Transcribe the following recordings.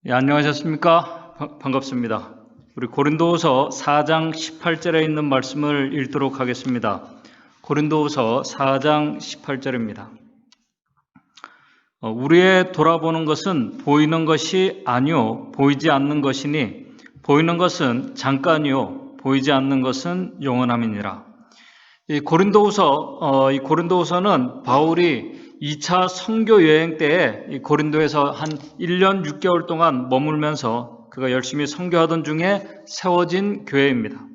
안녕하셨습니까? 반갑습니다. 우리 고린도후서 4장 18절에 있는 말씀을 읽도록 하겠습니다. 고린도후서 4장 18절입니다. 우리의 돌아보는 것은 보이는 것이 아니요 보이지 않는 것이니 보이는 것은 잠깐이요 보이지 않는 것은 영원함이니라. 이 고린도후서는 바울이 2차 선교 여행 때에 이 고린도에서 한 1년 6개월 동안 머물면서 그가 열심히 선교하던 중에 세워진 교회입니다.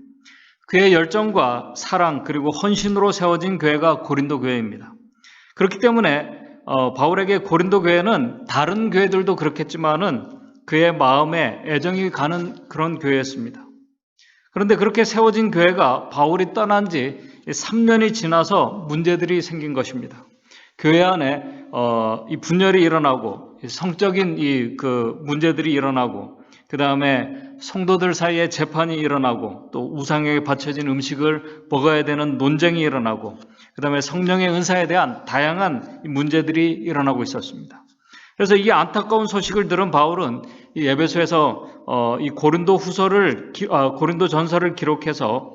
그의 열정과 사랑 그리고 헌신으로 세워진 교회가 고린도 교회입니다. 그렇기 때문에 바울에게 고린도 교회는 다른 교회들도 그렇겠지만은 그의 마음에 애정이 가는 그런 교회였습니다. 그런데 그렇게 세워진 교회가 바울이 떠난 지 3년이 지나서 문제들이 생긴 것입니다. 교회 안에 이 분열이 일어나고 성적인 그 문제들이 일어나고 그 다음에 성도들 사이에 재판이 일어나고 또 우상에게 바쳐진 음식을 먹어야 되는 논쟁이 일어나고 그 다음에 성령의 은사에 대한 다양한 문제들이 일어나고 있었습니다. 그래서 이 안타까운 소식을 들은 바울은 이 에베소에서 이 고린도 전서를 기록해서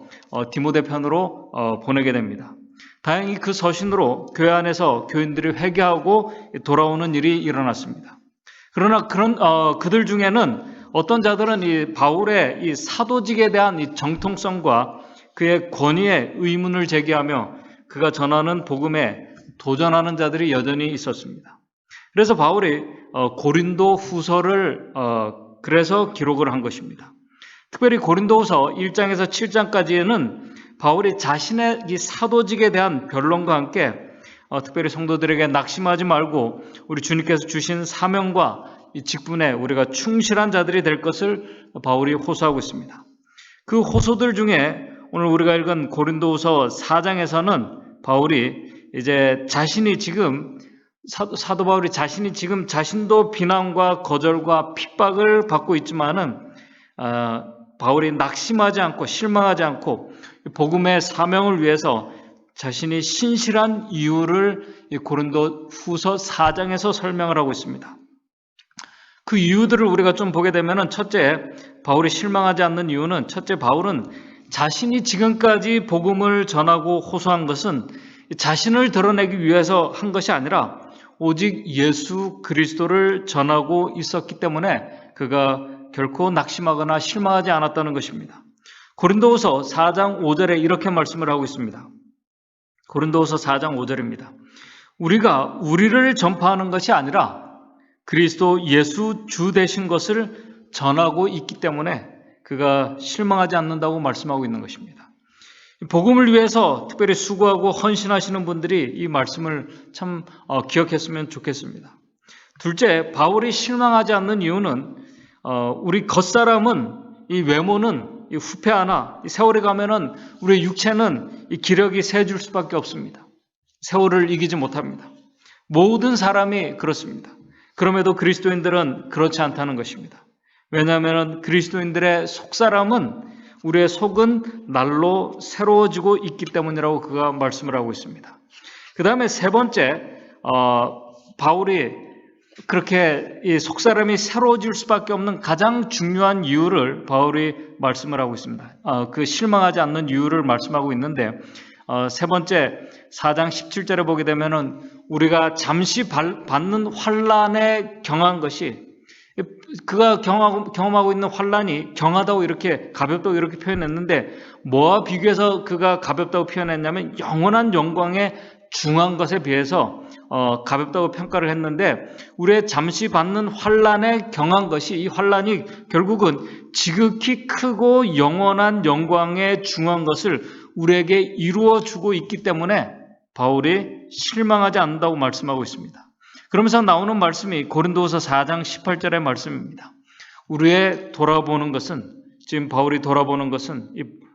디모데 편으로 보내게 됩니다. 다행히 그 서신으로 교회 안에서 교인들이 회개하고 돌아오는 일이 일어났습니다. 그러나 그들 중에는 어떤 자들은 이 바울의 이 사도직에 대한 이 정통성과 그의 권위에 의문을 제기하며 그가 전하는 복음에 도전하는 자들이 여전히 있었습니다. 그래서 바울이 고린도 후서를 그래서 기록을 한 것입니다. 특별히 고린도후서 1장에서 7장까지는 바울이 자신의 이 사도직에 대한 변론과 함께 특별히 성도들에게 낙심하지 말고 우리 주님께서 주신 사명과 이 직분에 우리가 충실한 자들이 될 것을 바울이 호소하고 있습니다. 그 호소들 중에 오늘 우리가 읽은 고린도후서 4장에서는 바울이 이제 사도 바울이 자신이 지금 자신도 비난과 거절과 핍박을 받고 있지만은 바울이 낙심하지 않고 실망하지 않고 복음의 사명을 위해서 자신이 신실한 이유를 고린도 후서 4장에서 설명을 하고 있습니다. 그 이유들을 우리가 좀 보게 되면은 첫째, 바울이 실망하지 않는 이유는 첫째, 바울은 자신이 지금까지 복음을 전하고 호소한 것은 자신을 드러내기 위해서 한 것이 아니라 오직 예수 그리스도를 전하고 있었기 때문에 그가 결코 낙심하거나 실망하지 않았다는 것입니다. 고린도후서 4장 5절에 이렇게 말씀을 하고 있습니다. 고린도후서 4장 5절입니다. 우리가 우리를 전파하는 것이 아니라 그리스도 예수 주 되신 것을 전하고 있기 때문에 그가 실망하지 않는다고 말씀하고 있는 것입니다. 복음을 위해서 특별히 수고하고 헌신하시는 분들이 이 말씀을 참 기억했으면 좋겠습니다. 둘째, 바울이 실망하지 않는 이유는 우리 겉사람은 이 외모는 이 후패하나 세월이 가면은 우리의 육체는 이 기력이 세줄 수밖에 없습니다. 세월을 이기지 못합니다. 모든 사람이 그렇습니다. 그럼에도 그리스도인들은 그렇지 않다는 것입니다. 왜냐하면 그리스도인들의 속사람은 우리의 속은 날로 새로워지고 있기 때문이라고 그가 말씀을 하고 있습니다. 그 다음에 세 번째, 바울이 그렇게 이 속사람이 새로워질 수밖에 없는 가장 중요한 이유를 바울이 말씀을 하고 있습니다. 그 실망하지 않는 이유를 말씀하고 있는데 세 번째 4장 17절에 보게 되면은 우리가 잠시 받는 환난에 경한 것이 그가 경험하고 있는 환난이 경하다고 이렇게 가볍다고 이렇게 표현했는데 뭐와 비교해서 그가 가볍다고 표현했냐면 영원한 영광에 중한 것에 비해서 가볍다고 평가를 했는데 우리의 잠시 받는 환난에 경한 것이 이 환난이 결국은 지극히 크고 영원한 영광에 중한 것을 우리에게 이루어주고 있기 때문에 바울이 실망하지 않는다고 말씀하고 있습니다. 그러면서 나오는 말씀이 고린도후서 4장 18절의 말씀입니다. 우리의 돌아보는 것은 지금 바울이 돌아보는 것은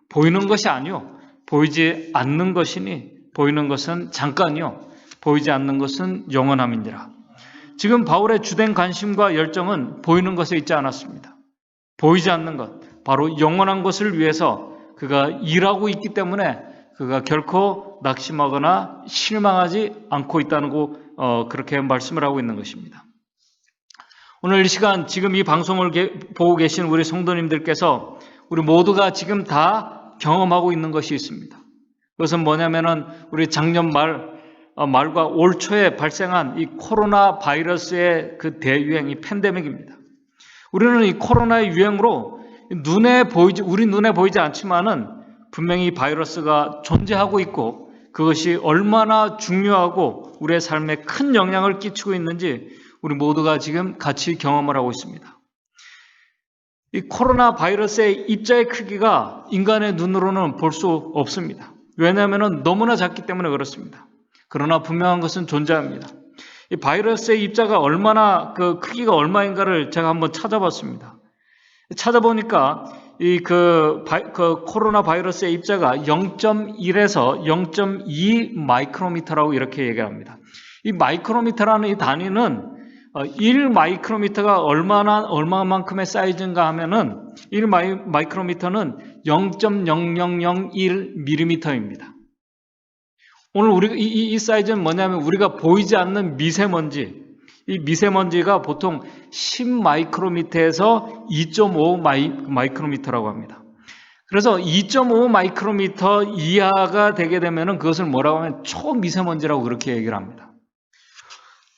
보이는 것이 아니요 보이지 않는 것이니 보이는 것은 잠깐이요 보이지 않는 것은 영원함이니라. 지금 바울의 주된 관심과 열정은 보이는 것에 있지 않았습니다. 보이지 않는 것, 바로 영원한 것을 위해서 그가 일하고 있기 때문에 그가 결코 낙심하거나 실망하지 않고 있다는 거 그렇게 말씀을 하고 있는 것입니다. 오늘 이 시간 지금 이 방송을 보고 계신 우리 성도님들께서 우리 모두가 지금 다 경험하고 있는 것이 있습니다. 그것은 뭐냐면은 우리 작년 말과 올 초에 발생한 이 코로나 바이러스의 그 대유행, 이 팬데믹입니다. 우리는 이 코로나의 유행으로 우리 눈에 보이지 않지만은 분명히 바이러스가 존재하고 있고 그것이 얼마나 중요하고 우리의 삶에 큰 영향을 끼치고 있는지 우리 모두가 지금 같이 경험을 하고 있습니다. 이 코로나 바이러스의 입자의 크기가 인간의 눈으로는 볼 수 없습니다. 왜냐하면 너무나 작기 때문에 그렇습니다. 그러나 분명한 것은 존재합니다. 이 바이러스의 입자가 얼마나 그 크기가 얼마인가를 제가 한번 찾아봤습니다. 찾아보니까 그 코로나 바이러스의 입자가 0.1에서 0.2 마이크로미터라고 이렇게 얘기합니다. 이 마이크로미터라는 이 단위는 1 마이크로미터가 얼마만큼의 사이즈인가 하면은 1 마이크로미터는 0.0001mm입니다. 오늘 이 사이즈는 뭐냐면 우리가 보이지 않는 미세먼지, 이 미세먼지가 보통 10 마이크로미터에서 2.5 마이크로미터라고 합니다. 그래서 2.5 마이크로미터 이하가 되게 되면은 그것을 뭐라고 하면 초미세먼지라고 그렇게 얘기를 합니다.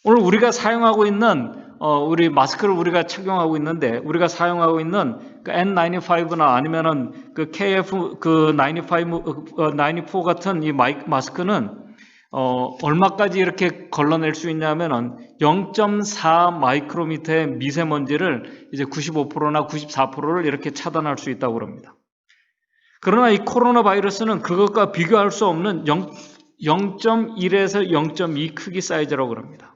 오늘 우리가 사용하고 있는 우리 마스크를 우리가 착용하고 있는데 우리가 사용하고 있는 그 N95나 아니면은 그 KF95 같은 이 마스크는 얼마까지 이렇게 걸러낼 수 있냐면은 0.4 마이크로미터의 미세먼지를 이제 95%나 94%를 이렇게 차단할 수 있다고 합니다. 그러나 이 코로나 바이러스는 그것과 비교할 수 없는 0.1에서 0.2 크기 사이즈라고 합니다.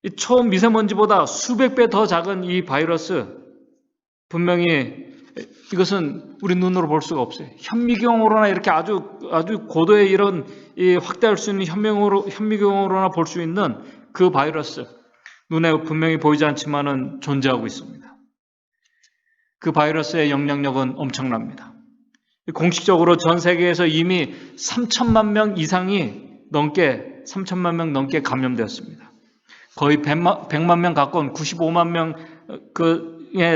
이 초미세먼지보다 수백 배 더 작은 이 바이러스, 분명히 이것은 우리 눈으로 볼 수가 없어요. 현미경으로나 이렇게 아주 고도의 이런 확대할 수 있는 현미경으로나 볼 수 있는 그 바이러스, 눈에 분명히 보이지 않지만은 존재하고 있습니다. 그 바이러스의 영향력은 엄청납니다. 공식적으로 전 세계에서 이미 3천만 명 넘게 감염되었습니다. 거의 100만 명 가까운 95만 명의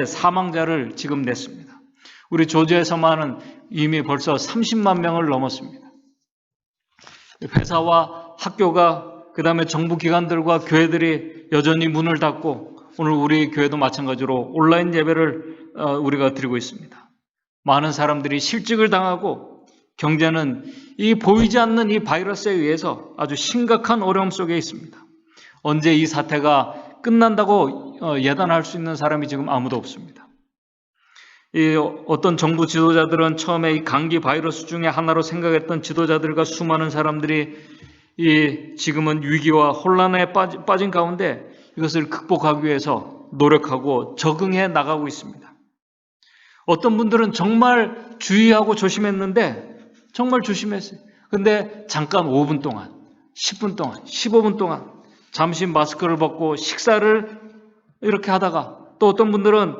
사망자를 지금 냈습니다. 우리 조지에서만은 이미 벌써 30만 명을 넘었습니다. 회사와 학교가 그다음에 정부 기관들과 교회들이 여전히 문을 닫고 오늘 우리 교회도 마찬가지로 온라인 예배를 우리가 드리고 있습니다. 많은 사람들이 실직을 당하고 경제는 이 보이지 않는 이 바이러스에 의해서 아주 심각한 어려움 속에 있습니다. 언제 이 사태가 끝난다고 예단할 수 있는 사람이 지금 아무도 없습니다. 어떤 정부 지도자들은 처음에 이 감기 바이러스 중에 하나로 생각했던 지도자들과 수많은 사람들이 지금은 위기와 혼란에 빠진 가운데 이것을 극복하기 위해서 노력하고 적응해 나가고 있습니다. 어떤 분들은 정말 주의하고 조심했는데 정말 조심했어요. 근데 잠깐 5분 동안, 10분 동안, 15분 동안 잠시 마스크를 벗고 식사를 이렇게 하다가 또 어떤 분들은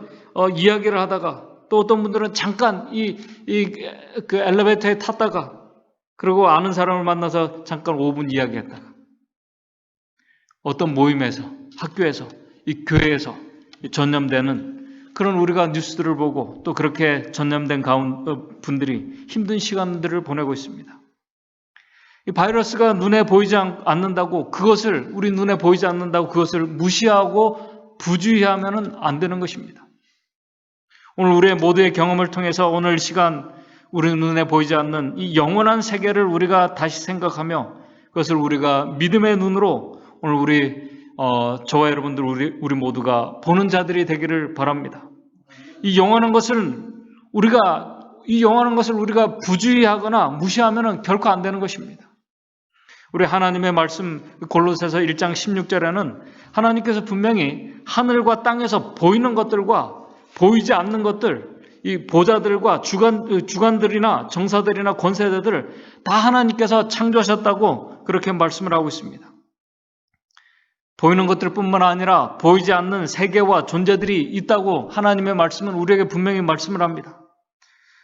이야기를 하다가 또 어떤 분들은 잠깐 그 엘리베이터에 탔다가 그리고 아는 사람을 만나서 잠깐 5분 이야기했다가 어떤 모임에서 학교에서 이 교회에서 전염되는 그런 우리가 뉴스들을 보고 또 그렇게 전염된 분들이 힘든 시간들을 보내고 있습니다. 이 바이러스가 눈에 보이지 않는다고 우리 눈에 보이지 않는다고 그것을 무시하고 부주의하면은 안 되는 것입니다. 오늘 우리의 모두의 경험을 통해서 오늘 시간 우리 눈에 보이지 않는 이 영원한 세계를 우리가 다시 생각하며 그것을 우리가 믿음의 눈으로 오늘 저와 여러분들 우리 모두가 보는 자들이 되기를 바랍니다. 이 영원한 것을 우리가 부주의하거나 무시하면은 결코 안 되는 것입니다. 우리 하나님의 말씀 골로새서 1장 16절에는 하나님께서 분명히 하늘과 땅에서 보이는 것들과 보이지 않는 것들, 이 보좌들과 주관들이나 정사들이나 권세자들을 다 하나님께서 창조하셨다고 그렇게 말씀을 하고 있습니다. 보이는 것들뿐만 아니라 보이지 않는 세계와 존재들이 있다고 하나님의 말씀은 우리에게 분명히 말씀을 합니다.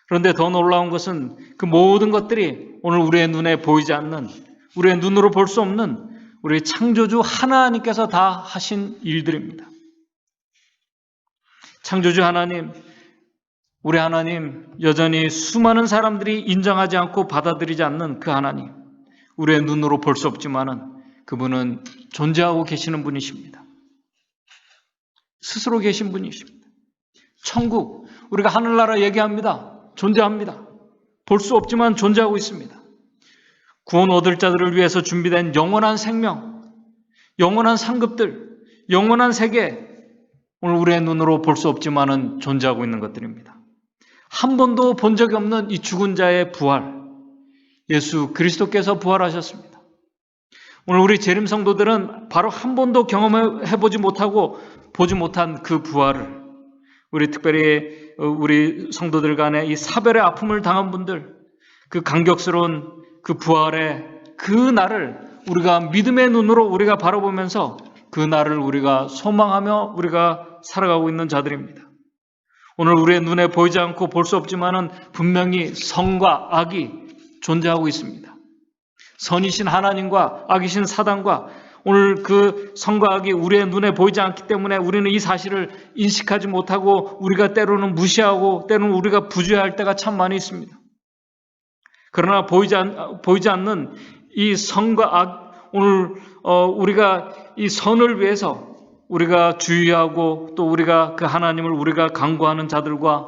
그런데 더 놀라운 것은 그 모든 것들이 오늘 우리의 눈에 보이지 않는 우리의 눈으로 볼 수 없는 우리 창조주 하나님께서 다 하신 일들입니다. 창조주 하나님, 우리 하나님, 여전히 수많은 사람들이 인정하지 않고 받아들이지 않는 그 하나님, 우리의 눈으로 볼 수 없지만은 그분은 존재하고 계시는 분이십니다. 스스로 계신 분이십니다. 천국, 우리가 하늘나라 얘기합니다. 존재합니다. 볼 수 없지만 존재하고 있습니다. 구원 얻을 자들을 위해서 준비된 영원한 생명, 영원한 상급들, 영원한 세계, 오늘 우리의 눈으로 볼 수 없지만은 존재하고 있는 것들입니다. 한 번도 본 적이 없는 이 죽은 자의 부활, 예수 그리스도께서 부활하셨습니다. 오늘 우리 재림 성도들은 바로 한 번도 경험해보지 못하고 보지 못한 그 부활을, 우리 특별히 우리 성도들 간에 이 사별의 아픔을 당한 분들, 그 감격스러운 그 부활의 그 날을 우리가 믿음의 눈으로 우리가 바라보면서 그 날을 우리가 소망하며 우리가 살아가고 있는 자들입니다. 오늘 우리의 눈에 보이지 않고 볼 수 없지만은 분명히 선과 악이 존재하고 있습니다. 선이신 하나님과 악이신 사단과 오늘 그 선과 악이 우리의 눈에 보이지 않기 때문에 우리는 이 사실을 인식하지 못하고 우리가 때로는 무시하고 때로는 우리가 부주의할 때가 참 많이 있습니다. 그러나 보이지 않는 이 선과 악, 오늘 우리가 이 선을 위해서 우리가 주의하고 또 우리가 그 하나님을 우리가 강구하는 자들과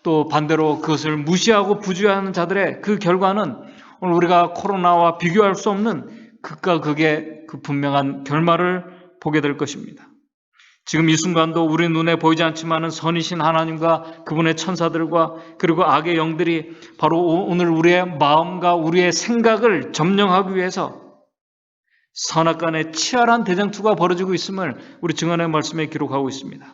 또 반대로 그것을 무시하고 부주의하는 자들의 그 결과는 오늘 우리가 코로나와 비교할 수 없는 극과 극의 그 분명한 결말을 보게 될 것입니다. 지금 이 순간도 우리 눈에 보이지 않지만은 선이신 하나님과 그분의 천사들과 그리고 악의 영들이 바로 오늘 우리의 마음과 우리의 생각을 점령하기 위해서 선악간의 치열한 대쟁투가 벌어지고 있음을 우리 증언의 말씀에 기록하고 있습니다.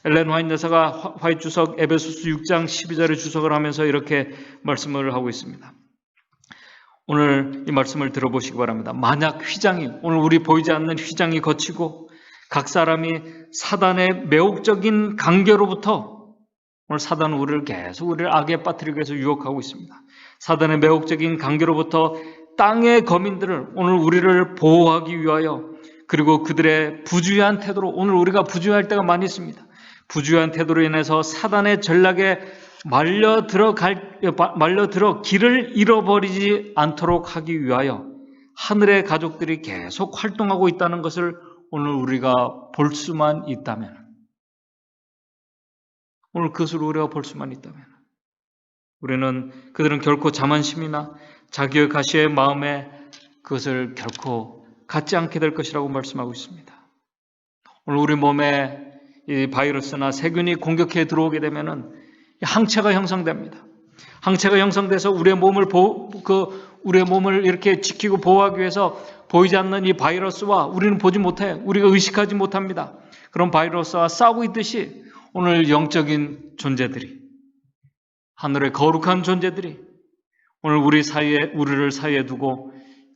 엘렌 화이트 여사가 화이트 주석 에베소서 6장 12절에 주석을 하면서 이렇게 말씀을 하고 있습니다. 오늘 이 말씀을 들어보시기 바랍니다. 만약 휘장이, 오늘 우리 보이지 않는 휘장이 거치고 각 사람이 사단의 매혹적인 관계로부터, 오늘 사단은 우리를 악에 빠뜨리기 위해서 유혹하고 있습니다. 사단의 매혹적인 관계로부터 땅의 거민들을, 오늘 우리를 보호하기 위하여, 그리고 그들의 부주의한 태도로, 오늘 우리가 부주의할 때가 많이 있습니다. 부주의한 태도로 인해서 사단의 전략에 말려들어 길을 잃어버리지 않도록 하기 위하여 하늘의 가족들이 계속 활동하고 있다는 것을 오늘 우리가 볼 수만 있다면, 오늘 그것을 우리가 볼 수만 있다면, 그들은 결코 자만심이나 자기의 가시의 마음에 그것을 결코 갖지 않게 될 것이라고 말씀하고 있습니다. 오늘 우리 몸에 이 바이러스나 세균이 공격해 들어오게 되면은 항체가 형성됩니다. 항체가 형성돼서 우리의 몸을 이렇게 지키고 보호하기 위해서 보이지 않는 이 바이러스와 우리는 보지 못해, 우리가 의식하지 못합니다. 그런 바이러스와 싸우고 있듯이 오늘 영적인 존재들이, 하늘의 거룩한 존재들이 오늘 우리를 사이에 두고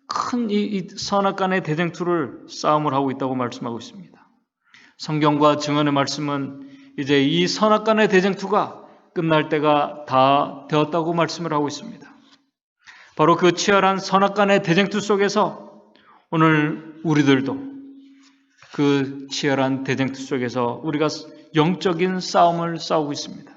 큰 이 선악간의 대쟁투를 싸움을 하고 있다고 말씀하고 있습니다. 성경과 증언의 말씀은 이제 이 선악간의 대쟁투가 끝날 때가 다 되었다고 말씀을 하고 있습니다. 바로 그 치열한 선악간의 대쟁투 속에서 오늘 우리들도 그 치열한 대쟁투 속에서 우리가 영적인 싸움을 싸우고 있습니다.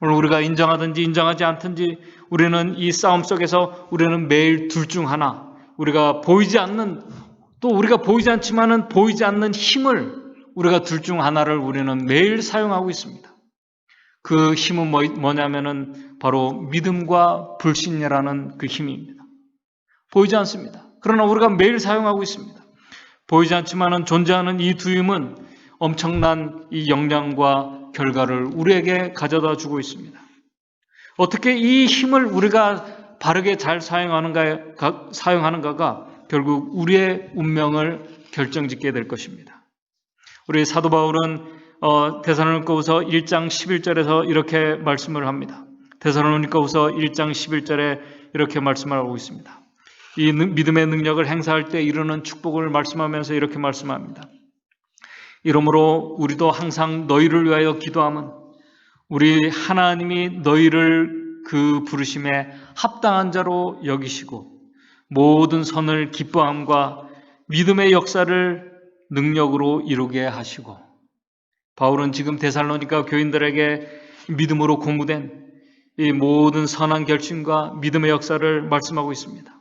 오늘 우리가 인정하든지 인정하지 않든지 우리는 이 싸움 속에서 우리는 매일 둘 중 하나, 우리가 보이지 않지만은 보이지 않는 힘을, 우리가 둘 중 하나를 우리는 매일 사용하고 있습니다. 그 힘은 뭐냐면은 바로 믿음과 불신이라는 그 힘입니다. 보이지 않습니다. 그러나 우리가 매일 사용하고 있습니다. 보이지 않지만은 존재하는 이 두 힘은 엄청난 이 영향과 결과를 우리에게 가져다 주고 있습니다. 어떻게 이 힘을 우리가 바르게 잘 사용하는가가 결국 우리의 운명을 결정짓게 될 것입니다. 우리 사도 바울은 데살로니가후서 1장 11절에서 이렇게 말씀을 합니다. 데살로니가후서 1장 11절에 이렇게 말씀을 하고 있습니다. 이 믿음의 능력을 행사할 때 이루는 축복을 말씀하면서 이렇게 말씀합니다. 이러므로 우리도 항상 너희를 위하여 기도함은 우리 하나님이 너희를 그 부르심에 합당한 자로 여기시고 모든 선을 기뻐함과 믿음의 역사를 능력으로 이루게 하시고, 바울은 지금 데살로니가 교인들에게 믿음으로 고무된 이 모든 선한 결심과 믿음의 역사를 말씀하고 있습니다.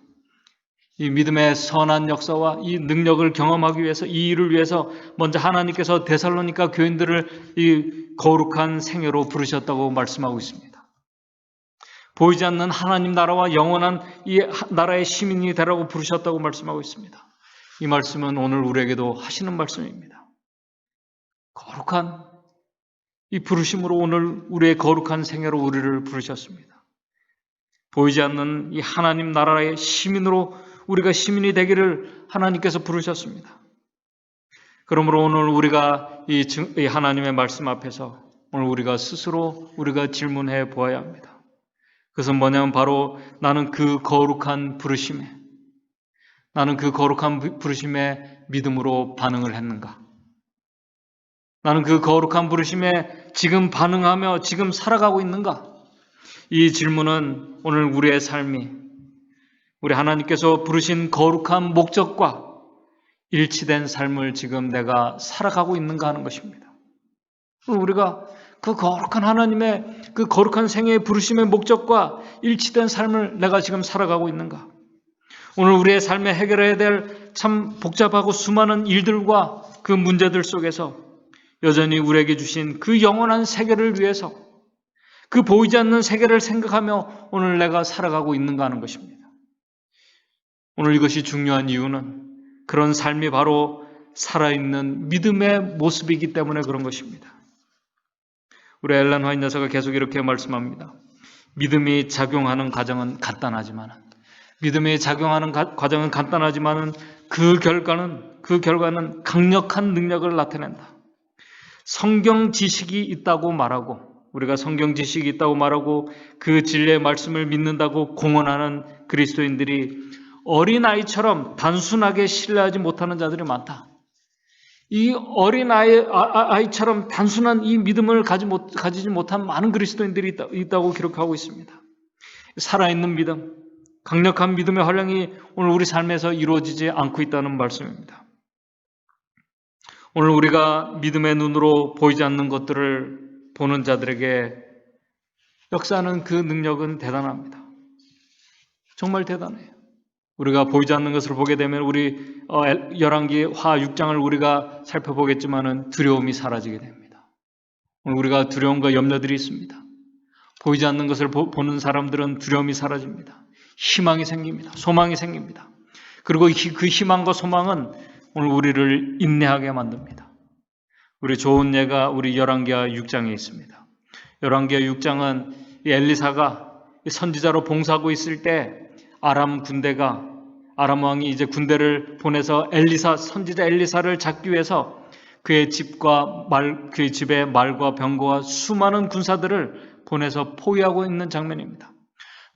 이 믿음의 선한 역사와 이 능력을 경험하기 위해서, 이 일을 위해서 먼저 하나님께서 데살로니가 교인들을 이 거룩한 생애로 부르셨다고 말씀하고 있습니다. 보이지 않는 하나님 나라와 영원한 이 나라의 시민이 되라고 부르셨다고 말씀하고 있습니다. 이 말씀은 오늘 우리에게도 하시는 말씀입니다. 거룩한 이 부르심으로 오늘 우리의 거룩한 생애로 우리를 부르셨습니다. 보이지 않는 이 하나님 나라의 시민으로 우리가 시민이 되기를 하나님께서 부르셨습니다. 그러므로 오늘 우리가 이 하나님의 말씀 앞에서 오늘 우리가 스스로 우리가 질문해 보아야 합니다. 그것은 뭐냐면 바로 나는 그 거룩한 부르심에 믿음으로 반응을 했는가? 나는 그 거룩한 부르심에 지금 반응하며 지금 살아가고 있는가? 이 질문은 오늘 우리의 삶이 우리 하나님께서 부르신 거룩한 목적과 일치된 삶을 지금 내가 살아가고 있는가 하는 것입니다. 우리가 그 거룩한 하나님의 그 거룩한 생애의 부르심의 목적과 일치된 삶을 내가 지금 살아가고 있는가? 오늘 우리의 삶에 해결해야 될 참 복잡하고 수많은 일들과 그 문제들 속에서 여전히 우리에게 주신 그 영원한 세계를 위해서 그 보이지 않는 세계를 생각하며 오늘 내가 살아가고 있는가 하는 것입니다. 오늘 이것이 중요한 이유는 그런 삶이 바로 살아있는 믿음의 모습이기 때문에 그런 것입니다. 우리 엘렌 화이트 여사가 계속 이렇게 말씀합니다. 믿음이 작용하는 과정은 간단하지만 그 결과는 강력한 능력을 나타낸다. 성경 지식이 있다고 말하고 우리가 성경 지식이 있다고 말하고 그 진리의 말씀을 믿는다고 공언하는 그리스도인들이 어린아이처럼 단순하게 신뢰하지 못하는 자들이 많다. 이 어린아이처럼 단순한 이 믿음을 가지지 못한 많은 그리스도인들이 있다고 기록하고 있습니다. 살아있는 믿음, 강력한 믿음의 활용이 오늘 우리 삶에서 이루어지지 않고 있다는 말씀입니다. 오늘 우리가 믿음의 눈으로 보이지 않는 것들을 보는 자들에게 역사하는 그 능력은 대단합니다. 정말 대단해요. 우리가 보이지 않는 것을 보게 되면 우리 열왕기 하 6장을 우리가 살펴보겠지만은 두려움이 사라지게 됩니다. 오늘 우리가 두려움과 염려들이 있습니다. 보이지 않는 것을 보는 사람들은 두려움이 사라집니다. 희망이 생깁니다. 소망이 생깁니다. 그리고 그 희망과 소망은 오늘 우리를 인내하게 만듭니다. 우리 좋은 예가 우리 열왕기하 6장에 있습니다. 열왕기하 6장은 이 엘리사가 선지자로 봉사하고 있을 때 아람 왕이 이제 군대를 보내서 선지자 엘리사를 잡기 위해서 그의 집에 말과 병거와 수많은 군사들을 보내서 포위하고 있는 장면입니다.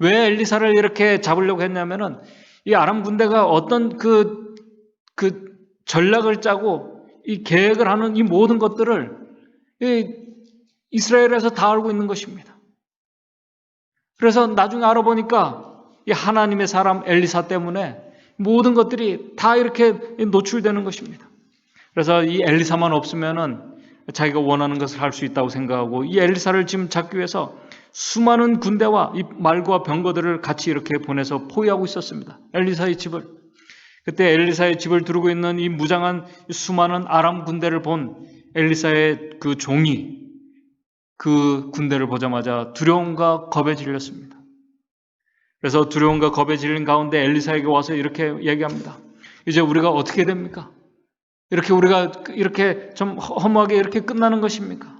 왜 엘리사를 이렇게 잡으려고 했냐면은 이 아람 군대가 어떤 그 전략을 짜고 이 계획을 하는 이 모든 것들을 이스라엘에서 다 알고 있는 것입니다. 그래서 나중에 알아보니까 이 하나님의 사람 엘리사 때문에 모든 것들이 다 이렇게 노출되는 것입니다. 그래서 이 엘리사만 없으면은 자기가 원하는 것을 할 수 있다고 생각하고 이 엘리사를 지금 잡기 위해서 수많은 군대와 이 말과 병거들을 같이 이렇게 보내서 포위하고 있었습니다. 엘리사의 집을. 그때 엘리사의 집을 두르고 있는 이 무장한 수많은 아람 군대를 본 엘리사의 그 종이 그 군대를 보자마자 두려움과 겁에 질렸습니다. 그래서 두려움과 겁에 질린 가운데 엘리사에게 와서 이렇게 얘기합니다. 이제 우리가 어떻게 됩니까? 우리가 이렇게 좀 허무하게 이렇게 끝나는 것입니까?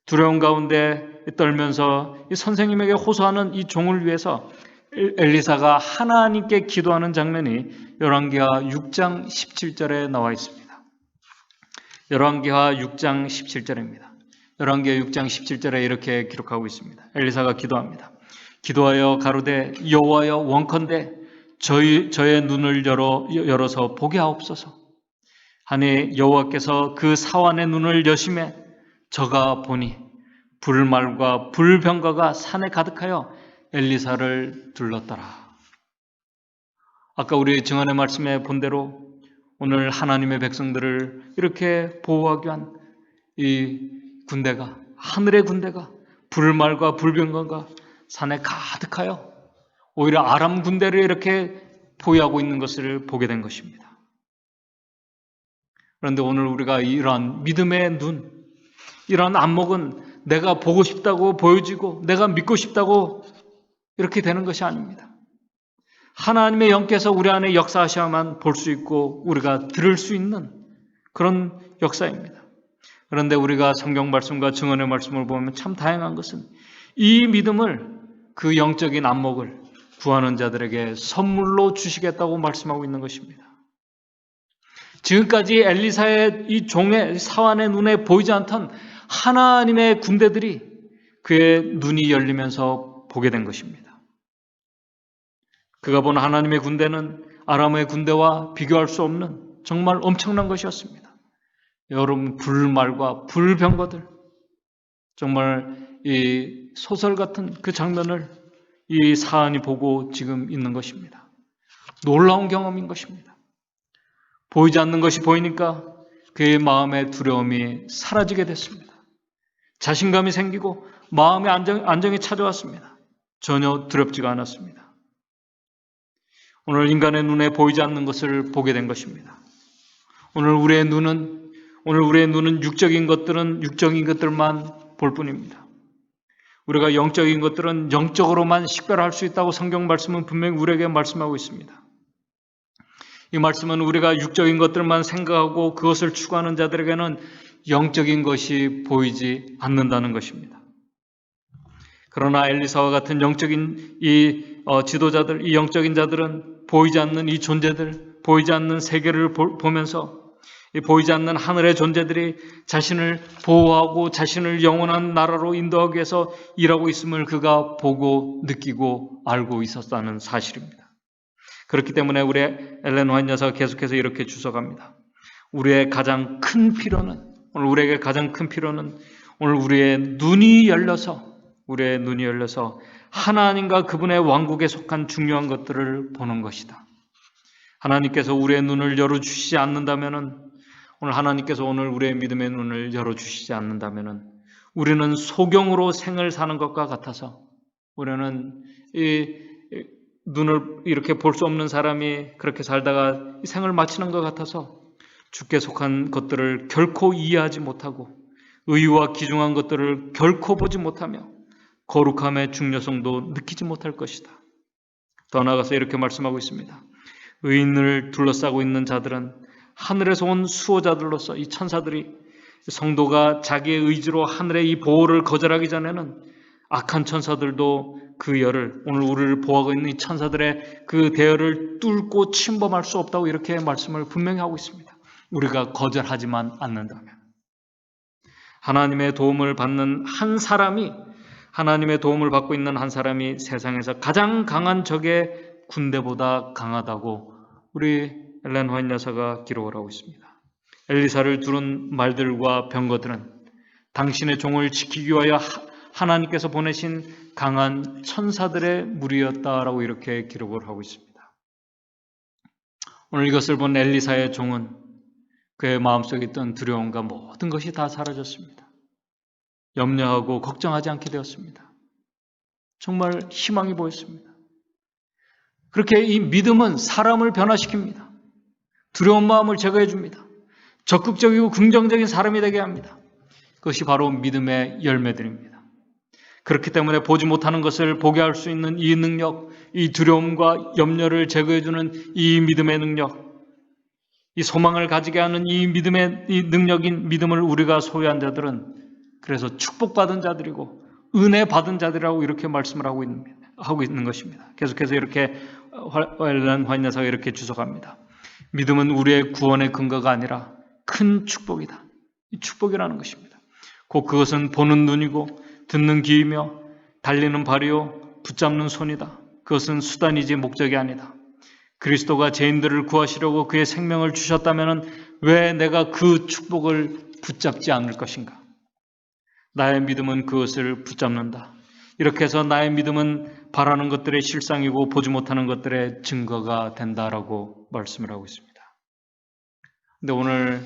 두려움 가운데 떨면서 이 선생님에게 호소하는 이 종을 위해서 엘리사가 하나님께 기도하는 장면이 열왕기하 6장 17절에 나와 있습니다. 열왕기하 6장 17절입니다. 열왕기하 6장 17절에 이렇게 기록하고 있습니다. 엘리사가 기도합니다. 기도하여 가로되 여호와여 원컨대 저의 눈을 열어서 보게 하옵소서. 하니 여호와께서 그 사환의 눈을 여심해 저가 보니 불말과 불병거가 산에 가득하여 엘리사를 둘렀더라. 아까 우리 증언의 말씀에 본 대로 오늘 하나님의 백성들을 이렇게 보호하기 위한 이 군대가, 하늘의 군대가 불말과 불병거가 산에 가득하여 오히려 아람 군대를 이렇게 포위하고 있는 것을 보게 된 것입니다. 그런데 오늘 우리가 이러한 믿음의 눈, 이러한 안목은 내가 보고 싶다고 보여지고 내가 믿고 싶다고 이렇게 되는 것이 아닙니다. 하나님의 영께서 우리 안에 역사하셔야만 볼 수 있고 우리가 들을 수 있는 그런 역사입니다. 그런데 우리가 성경 말씀과 증언의 말씀을 보면 참 다양한 것은 이 믿음을, 그 영적인 안목을 구하는 자들에게 선물로 주시겠다고 말씀하고 있는 것입니다. 지금까지 엘리사의 이 종의 사환의 눈에 보이지 않던 하나님의 군대들이 그의 눈이 열리면서 보게 된 것입니다. 그가 본 하나님의 군대는 아람의 군대와 비교할 수 없는 정말 엄청난 것이었습니다. 여러분, 불말과 불병거들, 정말 이 소설 같은 그 장면을 이 사안이 보고 지금 있는 것입니다. 놀라운 경험인 것입니다. 보이지 않는 것이 보이니까 그의 마음의 두려움이 사라지게 됐습니다. 자신감이 생기고 마음의 안정이 찾아왔습니다. 전혀 두렵지가 않았습니다. 오늘 인간의 눈에 보이지 않는 것을 보게 된 것입니다. 오늘 우리의 눈은 육적인 것들만 볼 뿐입니다. 우리가 영적인 것들은 영적으로만 식별할 수 있다고 성경 말씀은 분명히 우리에게 말씀하고 있습니다. 이 말씀은 우리가 육적인 것들만 생각하고 그것을 추구하는 자들에게는 영적인 것이 보이지 않는다는 것입니다. 그러나 엘리사와 같은 영적인 지도자들, 이 영적인 자들은 보이지 않는 이 존재들, 보이지 않는 세계를 보면서 이 보이지 않는 하늘의 존재들이 자신을 보호하고 자신을 영원한 나라로 인도하기 위해서 일하고 있음을 그가 보고 느끼고 알고 있었다는 사실입니다. 그렇기 때문에 우리 엘렌 화이트 여사가 계속해서 이렇게 주석합니다. 우리에게 가장 큰 필요는 오늘 우리의 눈이 열려서 하나님과 그분의 왕국에 속한 중요한 것들을 보는 것이다. 하나님께서 우리의 눈을 열어주시지 않는다면은, 오늘 우리의 믿음의 눈을 열어주시지 않는다면은 우리는 소경으로 생을 사는 것과 같아서, 우리는 이 눈을 이렇게 볼 수 없는 사람이 그렇게 살다가 생을 마치는 것 같아서 주께 속한 것들을 결코 이해하지 못하고 의와 기중한 것들을 결코 보지 못하며 거룩함의 중요성도 느끼지 못할 것이다. 더 나아가서 이렇게 말씀하고 있습니다. 의인을 둘러싸고 있는 자들은 하늘에서 온 수호자들로서, 이 천사들이, 성도가 자기의 의지로 하늘의 이 보호를 거절하기 전에는 악한 천사들도 그 열을, 오늘 우리를 보호하고 있는 이 천사들의 그 대열을 뚫고 침범할 수 없다고 이렇게 말씀을 분명히 하고 있습니다. 우리가 거절하지만 않는다면. 하나님의 도움을 받고 있는 한 사람이 세상에서 가장 강한 적의 군대보다 강하다고 우리 엘렌 화이트 여사가 기록을 하고 있습니다. 엘리사를 두른 말들과 병거들은 당신의 종을 지키기 위하여 하나님께서 보내신 강한 천사들의 무리였다라고 이렇게 기록을 하고 있습니다. 오늘 이것을 본 엘리사의 종은 그의 마음속에 있던 두려움과 모든 것이 다 사라졌습니다. 염려하고 걱정하지 않게 되었습니다. 정말 희망이 보였습니다. 그렇게 이 믿음은 사람을 변화시킵니다. 두려운 마음을 제거해 줍니다. 적극적이고 긍정적인 사람이 되게 합니다. 그것이 바로 믿음의 열매들입니다. 그렇기 때문에 보지 못하는 것을 보게 할 수 있는 이 능력, 이 두려움과 염려를 제거해주는 이 믿음의 능력, 이 소망을 가지게 하는 이 믿음의 이 능력인 믿음을 우리가 소유한 자들은 그래서 축복받은 자들이고 은혜 받은 자들이라고 이렇게 말씀을 하고 있는 것입니다. 계속해서 이렇게 엘렌 화이트 여사가 이렇게 주석합니다. 믿음은 우리의 구원의 근거가 아니라 큰 축복이다. 이 축복이라는 것입니다. 곧 그것은 보는 눈이고 듣는 귀이며 달리는 발이요 붙잡는 손이다. 그것은 수단이지 목적이 아니다. 그리스도가 죄인들을 구하시려고 그의 생명을 주셨다면 왜 내가 그 축복을 붙잡지 않을 것인가? 나의 믿음은 그것을 붙잡는다. 이렇게 해서 나의 믿음은 바라는 것들의 실상이고 보지 못하는 것들의 증거가 된다라고 말씀을 하고 있습니다. 근데 오늘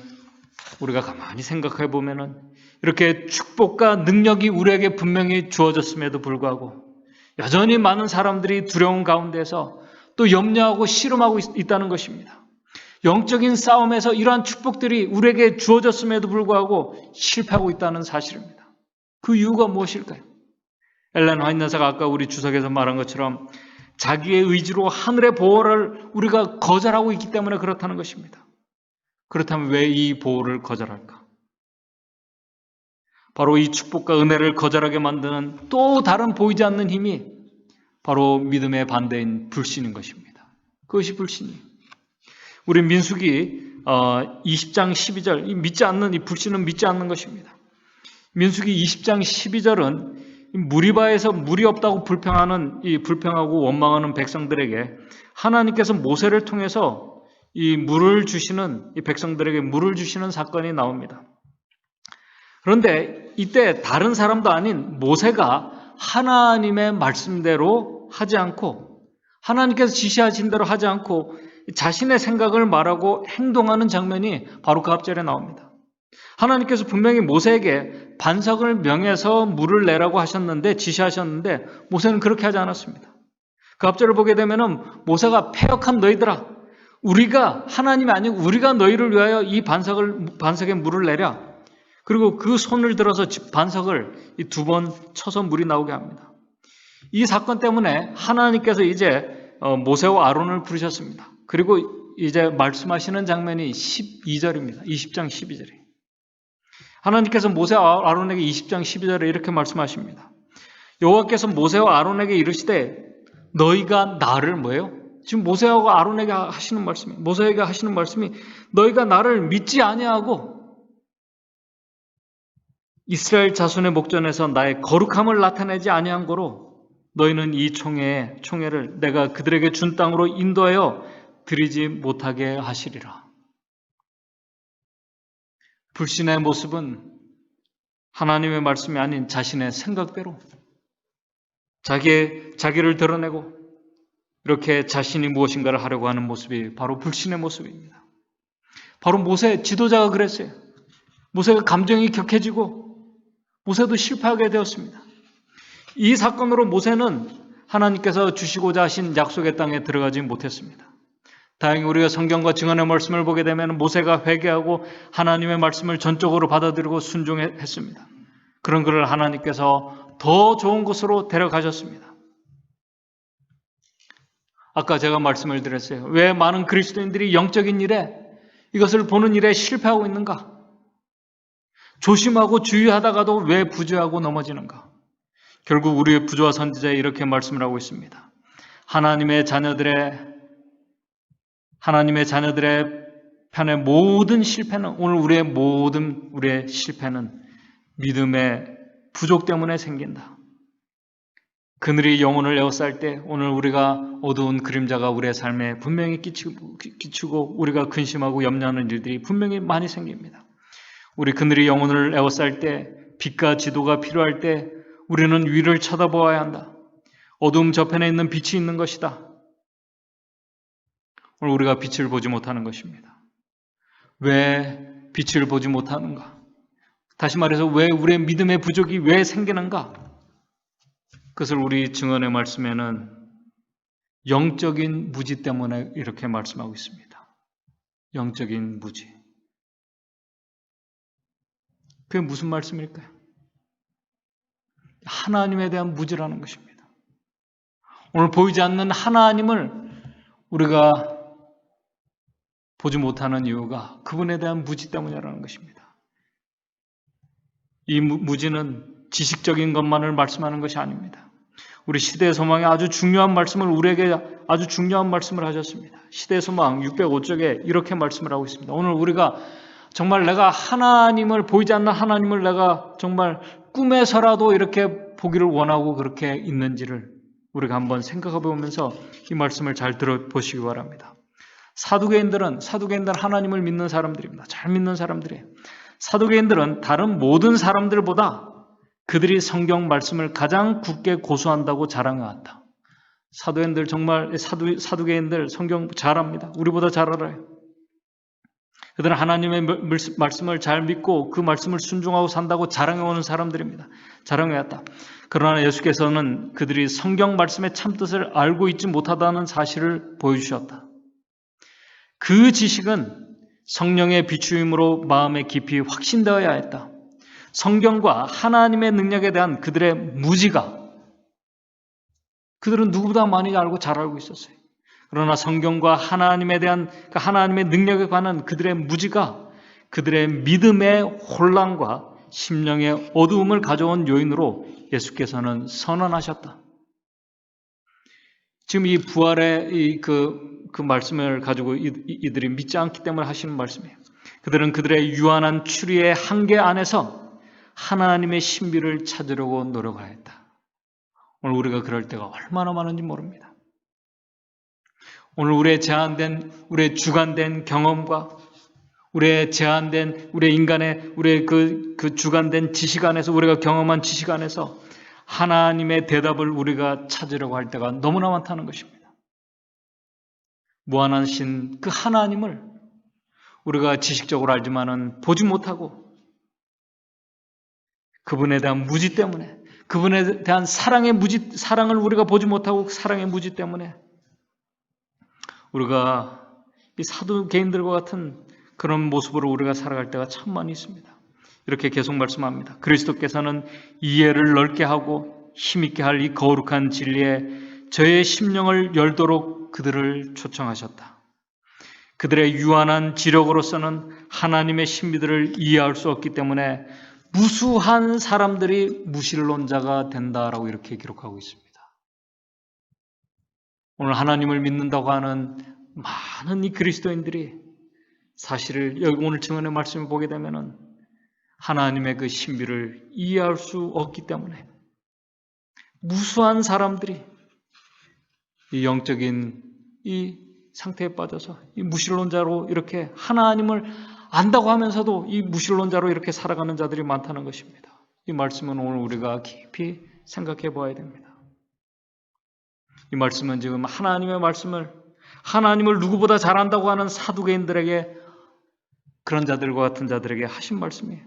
우리가 가만히 생각해 보면은 이렇게 축복과 능력이 우리에게 분명히 주어졌음에도 불구하고 여전히 많은 사람들이 두려움 가운데서 또 염려하고 씨름하고 있다는 것입니다. 영적인 싸움에서 이러한 축복들이 우리에게 주어졌음에도 불구하고 실패하고 있다는 사실입니다. 그 이유가 무엇일까요? 엘렌 화이트 여사가 아까 우리 주석에서 말한 것처럼 자기의 의지로 하늘의 보호를 우리가 거절하고 있기 때문에 그렇다는 것입니다. 그렇다면 왜 이 보호를 거절할까? 바로 이 축복과 은혜를 거절하게 만드는 또 다른 보이지 않는 힘이 바로 믿음의 반대인 불신인 것입니다. 그것이 불신이에요. 우리 민수기 20장 12절, 이 불신은 믿지 않는 것입니다. 민수기 20장 12절은 무리바에서 물이 없다고 불평하고 원망하는 백성들에게 하나님께서 모세를 통해서 이 백성들에게 물을 주시는 사건이 나옵니다. 그런데 이때 다른 사람도 아닌 모세가 하나님의 말씀대로 하지 않고 하나님께서 지시하신 대로 하지 않고 자신의 생각을 말하고 행동하는 장면이 바로 그 앞절에 나옵니다. 하나님께서 분명히 모세에게 반석을 명해서 물을 내라고 지시하셨는데 모세는 그렇게 하지 않았습니다. 그 앞절을 보게 되면은 모세가 패역한 너희들아, 우리가 하나님이 아니고 우리가 너희를 위하여 이 반석에 물을 내랴. 그리고 그 손을 들어서 반석을 2번 쳐서 물이 나오게 합니다. 이 사건 때문에 하나님께서 이제 모세와 아론을 부르셨습니다. 그리고 이제 말씀하시는 장면이 12절입니다. 20장 12절이. 하나님께서 모세와 아론에게 20장 12절에 이렇게 말씀하십니다. 여호와께서 모세와 아론에게 이르시되 너희가 나를 뭐예요? 지금 모세하고 아론에게 하시는 말씀이 너희가 나를 믿지 아니하고 이스라엘 자손의 목전에서 나의 거룩함을 나타내지 아니한 고로 너희는 이 총회를 내가 그들에게 준 땅으로 인도하여 드리지 못하게 하시리라. 불신의 모습은 하나님의 말씀이 아닌 자신의 생각대로 자기를 드러내고 이렇게 자신이 무엇인가를 하려고 하는 모습이 바로 불신의 모습입니다. 바로 모세 지도자가 그랬어요. 모세가 감정이 격해지고 모세도 실패하게 되었습니다. 이 사건으로 모세는 하나님께서 주시고자 하신 약속의 땅에 들어가지 못했습니다. 다행히 우리가 성경과 증언의 말씀을 보게 되면 모세가 회개하고 하나님의 말씀을 전적으로 받아들이고 순종했습니다. 그런 그를 하나님께서 더 좋은 곳으로 데려가셨습니다. 아까 제가 말씀을 드렸어요. 왜 많은 그리스도인들이 영적인 일에 이것을 보는 일에 실패하고 있는가? 조심하고 주의하다가도 왜 부주하고 넘어지는가? 결국 우리의 부조와 선지자에 이렇게 말씀을 하고 있습니다. 하나님의 자녀들의 편의 모든 실패는 우리의 실패는 믿음의 부족 때문에 생긴다. 그늘이 영혼을 에워쌀 때 오늘 우리가 어두운 그림자가 우리의 삶에 분명히 끼치고 우리가 근심하고 염려하는 일들이 분명히 많이 생깁니다. 우리 그늘이 영혼을 에워쌀 때 빛과 지도가 필요할 때 우리는 위를 쳐다보아야 한다. 어두움 저편에 있는 빛이 있는 것이다. 오늘 우리가 빛을 보지 못하는 것입니다. 왜 빛을 보지 못하는가? 다시 말해서 왜 우리의 믿음의 부족이 왜 생기는가? 그것을 우리 증언의 말씀에는 영적인 무지 때문에 이렇게 말씀하고 있습니다. 영적인 무지. 그게 무슨 말씀일까요? 하나님에 대한 무지라는 것입니다. 오늘 보이지 않는 하나님을 우리가 보지 못하는 이유가 그분에 대한 무지 때문이라는 것입니다. 이 무지는 지식적인 것만을 말씀하는 것이 아닙니다. 우리 시대의 소망에 아주 중요한 말씀을 우리에게 아주 중요한 말씀을 하셨습니다. 시대의 소망 605쪽에 이렇게 말씀을 하고 있습니다. 오늘 우리가 정말 내가 하나님을 보이지 않는 하나님을 내가 정말 꿈에서라도 이렇게 보기를 원하고 그렇게 있는지를 우리가 한번 생각해 보면서 이 말씀을 잘 들어보시기 바랍니다. 사두개인들은 하나님을 믿는 사람들입니다. 잘 믿는 사람들이에요. 사두개인들은 다른 모든 사람들보다 그들이 성경 말씀을 가장 굳게 고수한다고 자랑해왔다. 사두개인들 성경 잘 압니다. 우리보다 잘 알아요. 그들은 하나님의 말씀을 잘 믿고 그 말씀을 순종하고 산다고 자랑해오는 사람들입니다. 자랑해왔다. 그러나 예수께서는 그들이 성경 말씀의 참뜻을 알고 있지 못하다는 사실을 보여주셨다. 그 지식은 성령의 비추임으로 마음에 깊이 확신되어야 했다. 성경과 하나님의 능력에 대한 그들의 무지가, 그들은 누구보다 많이 알고 잘 알고 있었어요. 그러나 성경과 하나님에 대한 하나님의 능력에 관한 그들의 무지가 그들의 믿음의 혼란과 심령의 어두움을 가져온 요인으로 예수께서는 선언하셨다. 지금 이 부활의 그 말씀을 가지고 이들이 믿지 않기 때문에 하시는 말씀이에요. 그들은 그들의 유한한 추리의 한계 안에서 하나님의 신비를 찾으려고 노력하였다. 오늘 우리가 그럴 때가 얼마나 많은지 모릅니다. 오늘 우리의 제한된, 우리의 주관된 경험과 우리의 제한된, 우리의 인간의, 우리의 그 주관된 지식 안에서, 우리가 경험한 지식 안에서 하나님의 대답을 우리가 찾으려고 할 때가 너무나 많다는 것입니다. 무한하신 그 하나님을 우리가 지식적으로 알지만은 보지 못하고 그분에 대한 무지 때문에, 그분에 대한 사랑을 우리가 보지 못하고 사랑의 무지 때문에 우리가 이 사두개인들과 같은 그런 모습으로 우리가 살아갈 때가 참 많이 있습니다. 이렇게 계속 말씀합니다. 그리스도께서는 이해를 넓게 하고 힘있게 할 이 거룩한 진리에 저의 심령을 열도록 그들을 초청하셨다. 그들의 유한한 지력으로서는 하나님의 신비들을 이해할 수 없기 때문에 무수한 사람들이 무신론자가 된다라고 이렇게 기록하고 있습니다. 오늘 하나님을 믿는다고 하는 많은 이 그리스도인들이 사실을 여기 오늘 증언의 말씀을 보게 되면은 하나님의 그 신비를 이해할 수 없기 때문에 무수한 사람들이 이 영적인 이 상태에 빠져서 이 무신론자로 이렇게 하나님을 안다고 하면서도 이 무신론자로 이렇게 살아가는 자들이 많다는 것입니다. 이 말씀은 오늘 우리가 깊이 생각해 봐야 됩니다. 이 말씀은 지금 하나님을 누구보다 잘 안다고 하는 사두개인들에게, 그런 자들과 같은 자들에게 하신 말씀이에요.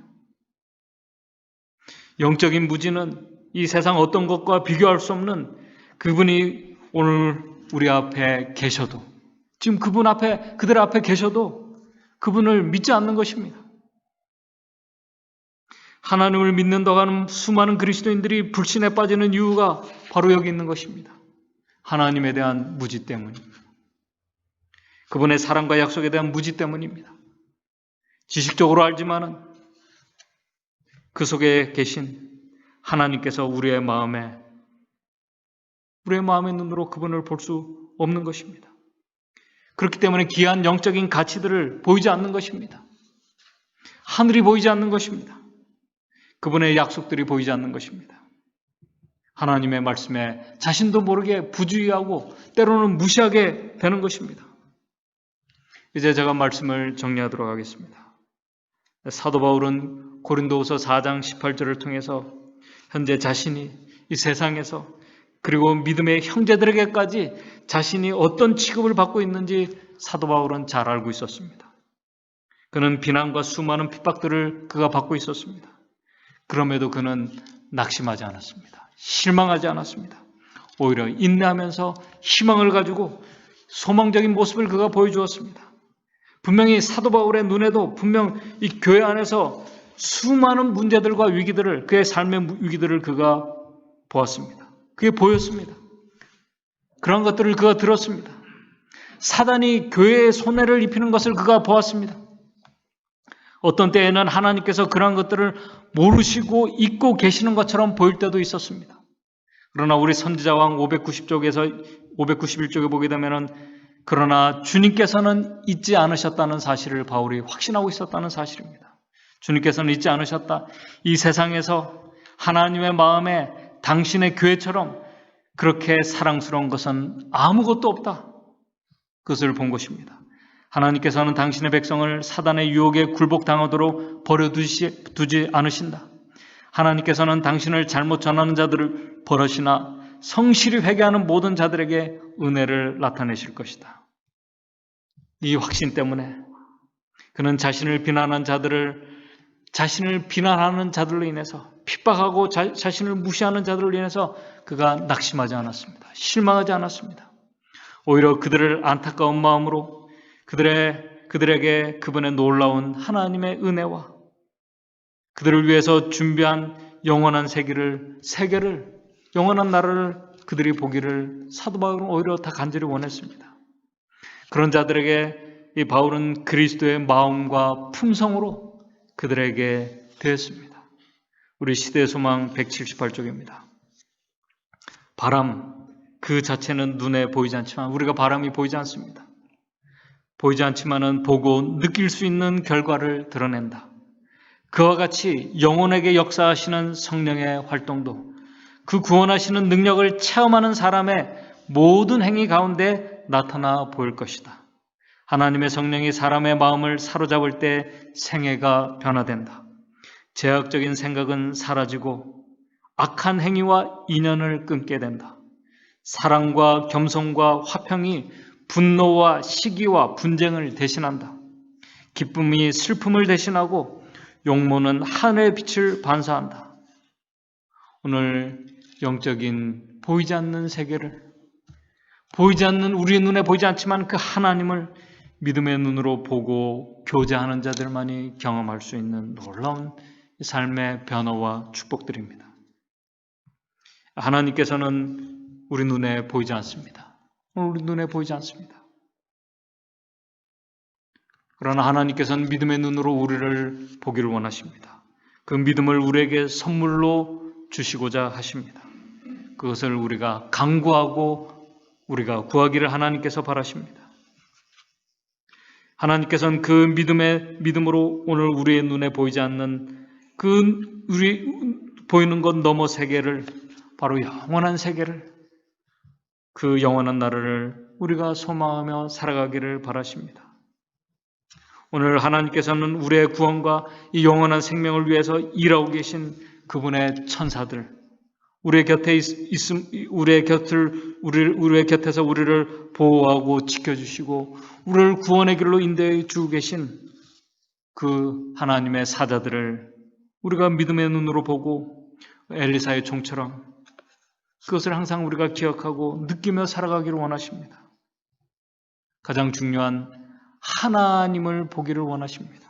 영적인 무지는 이 세상 어떤 것과 비교할 수 없는 그분이 오늘 우리 앞에 계셔도, 지금 그들 앞에 계셔도 그분을 믿지 않는 것입니다. 하나님을 믿는다고 하는 수많은 그리스도인들이 불신에 빠지는 이유가 바로 여기 있는 것입니다. 하나님에 대한 무지 때문입니다. 그분의 사랑과 약속에 대한 무지 때문입니다. 지식적으로 알지만은 그 속에 계신 하나님께서 우리의 마음의 눈으로 그분을 볼 수 없는 것입니다. 그렇기 때문에 귀한 영적인 가치들을 보이지 않는 것입니다. 하늘이 보이지 않는 것입니다. 그분의 약속들이 보이지 않는 것입니다. 하나님의 말씀에 자신도 모르게 부주의하고 때로는 무시하게 되는 것입니다. 이제 제가 말씀을 정리하도록 하겠습니다. 사도 바울은 고린도후서 4장 18절을 통해서 현재 자신이 이 세상에서 그리고 믿음의 형제들에게까지 자신이 어떤 취급을 받고 있는지 사도 바울은 잘 알고 있었습니다. 그는 비난과 수많은 핍박들을 그가 받고 있었습니다. 그럼에도 그는 낙심하지 않았습니다. 실망하지 않았습니다. 오히려 인내하면서 희망을 가지고 소망적인 모습을 그가 보여주었습니다. 분명히 사도 바울의 눈에도 분명 이 교회 안에서 수많은 문제들과 위기들을, 그의 삶의 위기들을 그가 보았습니다. 그게 보였습니다. 그런 것들을 그가 들었습니다. 사단이 교회에 손해를 입히는 것을 그가 보았습니다. 어떤 때에는 하나님께서 그런 것들을 모르시고 잊고 계시는 것처럼 보일 때도 있었습니다. 그러나 우리 선지자왕 591쪽에 보게 되면은 그러나 주님께서는 잊지 않으셨다는 사실을 바울이 확신하고 있었다는 사실입니다. 주님께서는 잊지 않으셨다. 이 세상에서 하나님의 마음에 당신의 교회처럼 그렇게 사랑스러운 것은 아무것도 없다. 그것을 본 것입니다. 하나님께서는 당신의 백성을 사단의 유혹에 굴복당하도록 버려두지 않으신다. 하나님께서는 당신을 잘못 전하는 자들을 버릇이나 성실히 회개하는 모든 자들에게 은혜를 나타내실 것이다. 이 확신 때문에 그는 자신을 비난하는 자들로 인해서, 핍박하고 자신을 무시하는 자들로 인해서 그가 낙심하지 않았습니다. 실망하지 않았습니다. 오히려 그들을 안타까운 마음으로 그들에게 그분의 놀라운 하나님의 은혜와 그들을 위해서 준비한 영원한 세계를, 영원한 나라를 그들이 보기를 사도 바울은 오히려 다 간절히 원했습니다. 그런 자들에게 이 바울은 그리스도의 마음과 품성으로 그들에게 대했습니다. 우리 시대의 소망 178쪽입니다. 바람 그 자체는 눈에 보이지 않지만, 우리가 바람이 보이지 않습니다. 보이지 않지만은 보고 느낄 수 있는 결과를 드러낸다. 그와 같이 영혼에게 역사하시는 성령의 활동도 그 구원하시는 능력을 체험하는 사람의 모든 행위 가운데 나타나 보일 것이다. 하나님의 성령이 사람의 마음을 사로잡을 때 생애가 변화된다. 제약적인 생각은 사라지고 악한 행위와 인연을 끊게 된다. 사랑과 겸손과 화평이 분노와 시기와 분쟁을 대신한다. 기쁨이 슬픔을 대신하고 용모는 하늘의 빛을 반사한다. 오늘 영적인 보이지 않는 세계를, 보이지 않는, 우리 눈에 보이지 않지만 그 하나님을 믿음의 눈으로 보고 교제하는 자들만이 경험할 수 있는 놀라운 삶의 변화와 축복들입니다. 하나님께서는 우리 눈에 보이지 않습니다. 우리 눈에 보이지 않습니다. 그러나 하나님께서는 믿음의 눈으로 우리를 보기를 원하십니다. 그 믿음을 우리에게 선물로 주시고자 하십니다. 그것을 우리가 간구하고 우리가 구하기를 하나님께서 바라십니다. 하나님께서는 그 믿음으로 오늘 우리의 눈에 보이지 않는 우리 보이는 것 너머 세계를, 바로 영원한 세계를, 그 영원한 나라를 우리가 소망하며 살아가기를 바라십니다. 오늘 하나님께서는 우리의 구원과 이 영원한 생명을 위해서 일하고 계신 그분의 천사들, 우리의 곁에서 우리를 보호하고 지켜주시고 우리를 구원의 길로 인도해 주고 계신 그 하나님의 사자들을 우리가 믿음의 눈으로 보고 엘리사의 종처럼 그것을 항상 우리가 기억하고 느끼며 살아가기를 원하십니다. 가장 중요한 하나님을 보기를 원하십니다.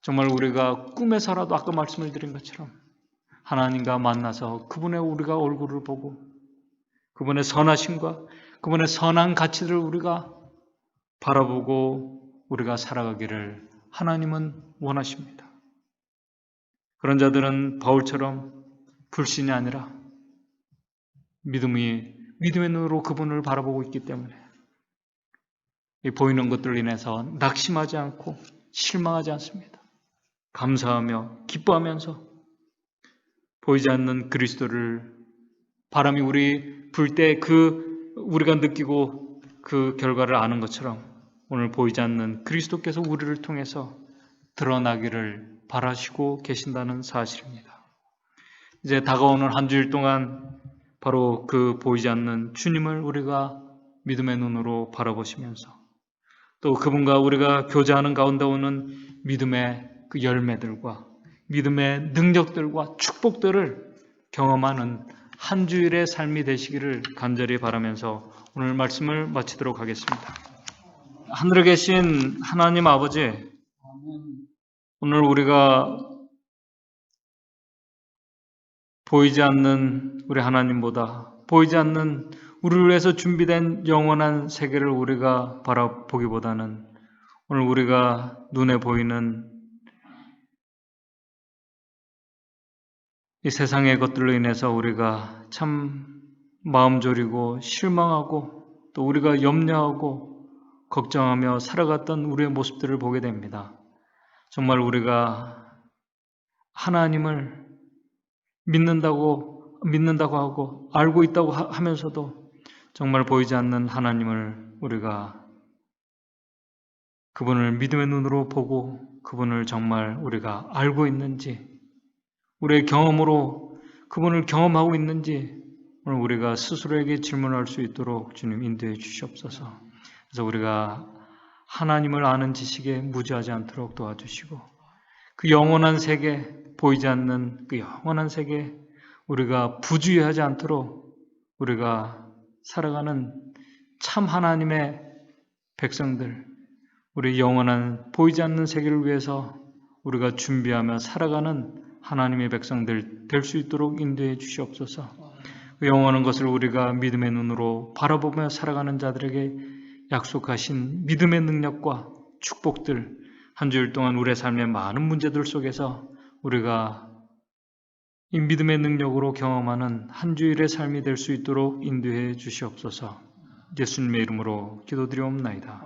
정말 우리가 꿈에서라도 아까 말씀을 드린 것처럼 하나님과 만나서 그분의 우리가 얼굴을 보고 그분의 선하심과 그분의 선한 가치들을 우리가 바라보고 우리가 살아가기를 하나님은 원하십니다. 그런 자들은 바울처럼 불신이 아니라 믿음의 눈으로 그분을 바라보고 있기 때문에 이 보이는 것들로 인해서 낙심하지 않고 실망하지 않습니다. 감사하며 기뻐하면서 보이지 않는 그리스도를, 바람이 우리 불 때 우리가 느끼고 그 결과를 아는 것처럼 오늘 보이지 않는 그리스도께서 우리를 통해서 드러나기를 바라시고 계신다는 사실입니다. 이제 다가오는 한 주일 동안 바로 그 보이지 않는 주님을 우리가 믿음의 눈으로 바라보시면서 또 그분과 우리가 교제하는 가운데 오는 믿음의 그 열매들과 믿음의 능력들과 축복들을 경험하는 한 주일의 삶이 되시기를 간절히 바라면서 오늘 말씀을 마치도록 하겠습니다. 하늘에 계신 하나님 아버지, 오늘 우리가 보이지 않는 우리 하나님보다 보이지 않는 우리를 위해서 준비된 영원한 세계를 우리가 바라보기보다는 오늘 우리가 눈에 보이는 이 세상의 것들로 인해서 우리가 참 마음 졸이고 실망하고 또 우리가 염려하고 걱정하며 살아갔던 우리의 모습들을 보게 됩니다. 정말 우리가 하나님을 믿는다고 하고 알고 있다고 하면서도 정말 보이지 않는 하나님을 우리가 그분을 믿음의 눈으로 보고 그분을 정말 우리가 알고 있는지, 우리의 경험으로 그분을 경험하고 있는지 오늘 우리가 스스로에게 질문할 수 있도록 주님 인도해 주시옵소서. 그래서 우리가 하나님을 아는 지식에 무지하지 않도록 도와주시고 그 영원한 세계, 보이지 않는 그 영원한 세계 우리가 부주의하지 않도록 우리가 살아가는 참 하나님의 백성들, 우리 영원한 보이지 않는 세계를 위해서 우리가 준비하며 살아가는 하나님의 백성들 될 수 있도록 인도해 주시옵소서. 그 영원한 것을 우리가 믿음의 눈으로 바라보며 살아가는 자들에게 약속하신 믿음의 능력과 축복들, 한 주일 동안 우리의 삶의 많은 문제들 속에서 우리가 이 믿음의 능력으로 경험하는 한 주일의 삶이 될 수 있도록 인도해 주시옵소서. 예수님의 이름으로 기도드리옵나이다.